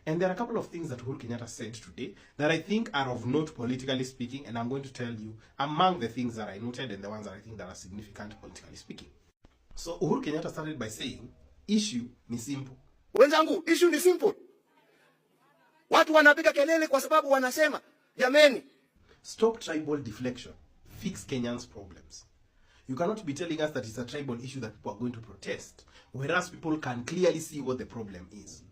And there are a couple of things that Uhuru Kenyatta said today that I think are of note politically speaking, and I'm going to tell you among the things that I noted and the ones that I think that are significant politically speaking. So Uhuru Kenyatta started by saying, issue ni simple. Wenzangu, issue ni simple. Watu wanapiga kelele kwa sababu wanasema, jameni, stop tribal deflection. Fix Kenyans' problems. You cannot be telling us that it's a tribal issue that people are going to protest, whereas people can clearly see what the problem is.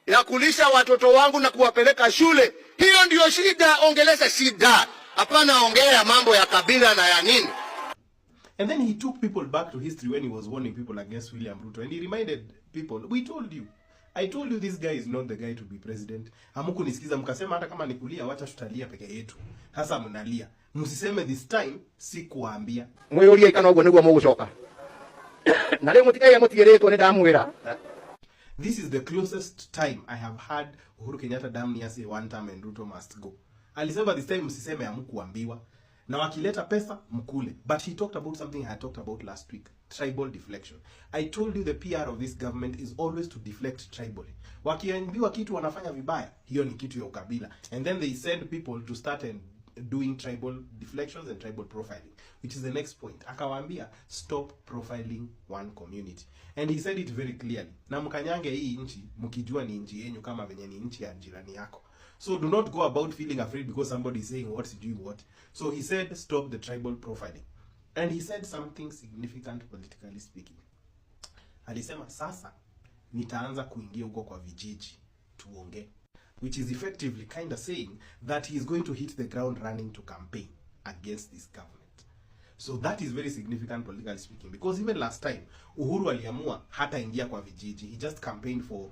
Ya kulisha watoto wangu na kuwapeleka shule. Hiyo ndio shida, ongeleza shida. Hapana ongea mambo ya kabila na ya nini. And then he took people back to history when he was warning people against William Ruto. And he reminded people, we told you. I told you this guy is not the guy to be president. Hamuku nisikiza mkasema hata kama nikulia wacha tutalia peke yetu. Hasa mnalia. Msiseme this time sikuambia. Mweyoria ikana ogwo niguo mugucoka. Na leo mutikaye mutigeretwo ni ndamwira. This is the closest time I have had Uhuru Kenyatta damn near say one time and Ruto must go. Alisema this time msiseme hamkuambiwa. Na wakileta pesa mkule. But he talked about something I had talked about last week. Tribal deflection. I told you the PR of this government is always to deflect tribally. Wakiambiwa kitu wanafanya vibaya, hiyo ni kitu ya ukabila. And then they send people to start and doing tribal deflections and tribal profiling, which is the next point. Akawaambia, stop profiling one community. And he said it very clearly. Na mkanyange hii nchi, mkijua ni nchi yenyu kama venye ni nchi ya jirani yako. So do not go about feeling afraid because somebody is saying what's doing what. So he said, stop the tribal profiling. And he said something significant politically speaking. Alisema, sasa, nitaanza kuingia huko kwa vijiji, tuonge. Which is effectively kind of saying that he is going to hit the ground running to campaign against this government. So that is very significant politically speaking. Because even last time, Uhuru aliamua hata ingia kwa vijiji. He just campaigned for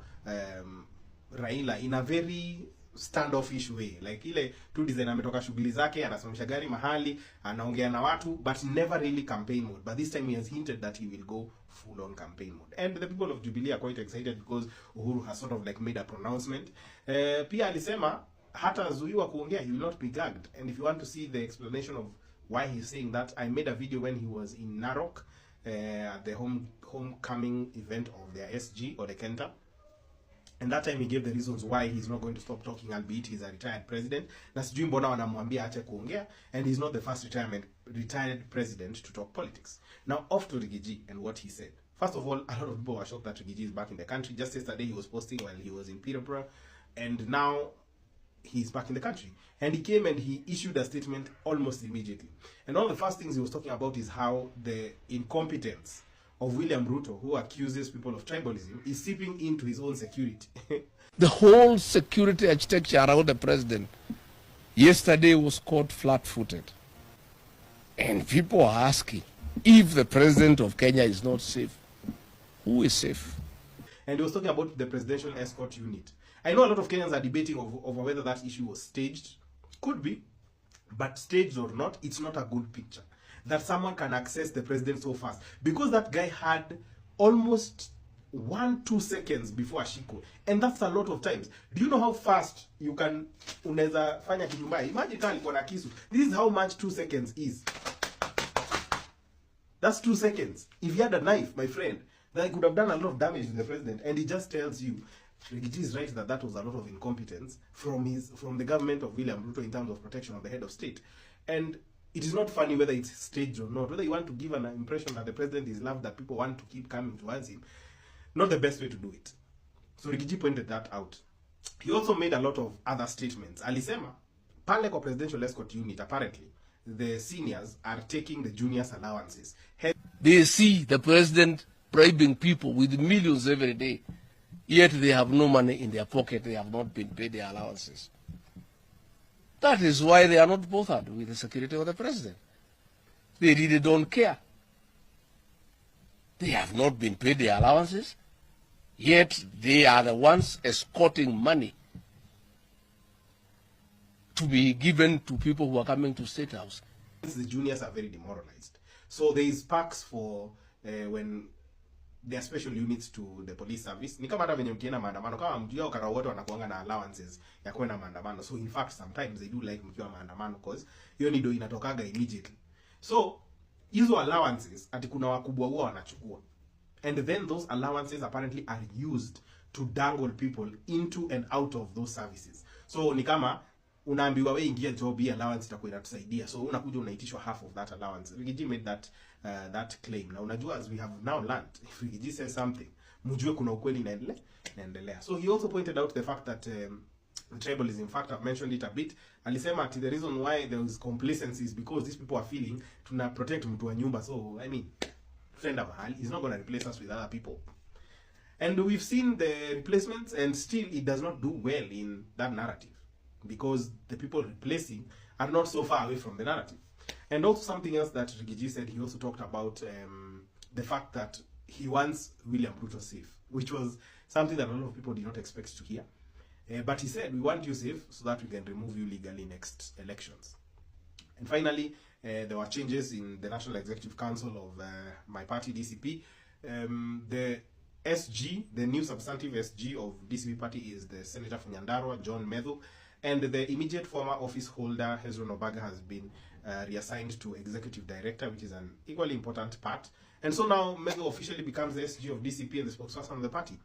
Raila in a very standoffish way. Like ile tu design ametoka shughuli zake, anasimamisha gari mahali, anaongea na watu, but never really campaign mode. But this time he has hinted that he will go full on campaign mode. And the people of Jubilee are quite excited because Uhuru has sort of like made a pronouncement. Pia alisema hata zuiwa kuongea, he will not be gagged. And if you want to see the explanation of why he's saying that, I made a video when he was in Narok at the homecoming event of their SG or the Kenta. And that time he gave the reasons why he's not going to stop talking, albeit he's a retired president. Na sijui mbona wanamwambia ache kuongea, and he's not the first retired president to talk politics. Now off to Rigiji and what he said. First of all, a lot of people were shocked that Rigiji is back in the country. Just yesterday he was posting while he was in Peterborough, and now he's back in the country. And he came and he issued a statement almost immediately. And one of the first things he was talking about is how the incompetence of William Ruto, who accuses people of tribalism, is seeping into his own security. The whole security architecture around the president yesterday was caught flat-footed. And people are asking, if the president of Kenya is not safe, who is safe? And he was talking about the presidential escort unit. I know a lot of Kenyans are debating over whether that issue was staged. Could be. But staged or not, it's not a good picture. That someone can access the president so fast. Because that guy had almost 1-2 seconds before Ashiko. And that's a lot of times. Do you know how fast you can unaweza fanya kitu mbaya? Imagine kama alikuwa na kisu. This is how much 2 seconds is. That's 2 seconds. If he had a knife, my friend, that could have done a lot of damage to the president. And he just tells you, Rigiji is right that was a lot of incompetence from the government of William Ruto in terms of protection of the head of state. And it is not funny whether it's staged or not. Whether you want to give an impression that the president is loved, that people want to keep coming towards him, not the best way to do it. So Rigiji pointed that out. He also made a lot of other statements. Alisema, pale kwa presidential escort unit, apparently, the seniors are taking the juniors' allowances. They see the president bribing people with millions every day, yet they have no money in their pocket. They have not been paid their allowances. That is why they are not bothered with the security of the president. They really don't care. They have not been paid their allowances, yet they are the ones escorting money to be given to people who are coming to State House. The juniors are very demoralized. So there is packs for when there are special units to the police service. Ni kama hata venye mkienda maandamano, kama mtu yao kara wote wanakuanga na allowances ya kwenda maandamano. So in fact sometimes they do like mkiwa maandamano because hiyo ni do inatokaga immediately. So hizo allowances ati kuna wakubwa huwa wanachukua. And then those allowances apparently are used to dangle people into and out of those services. So ni kama unaambiwa wewe ingia job, hii allowance itakuwa inatusaidia, so unakuja unaitishwa half of that allowance. Rigiji made that claim. Na unajua, as we have now learned, if Rigiji says something, mjue kuna ukweli inaendelea. So he also pointed out the fact that tribalism, in fact I've mentioned it a bit. Alisema the reason why there is complacency is because these people are feeling tuna protect mtu wa nyumba, so I mean friend mahali, he's not going to replace us with other people. And we've seen the replacements, and still it does not do well in that narrative, because the people replacing are not so far away from the narrative. And also something else that Rigiji said, he also talked about the fact that he wants William Ruto safe, which was something that a lot of people did not expect to hear. But he said, we want you safe so that we can remove you legally next elections. And finally, there were changes in the National Executive Council of my party, DCP. The SG, the new substantive SG of DCP party, is the Senator from Nyandarua, John Medho, and the immediate former office holder, Hezron Obaga, has been reassigned to Executive Director, which is an equally important part. And so now Medho officially becomes the SG of DCP and the spokesperson of the party.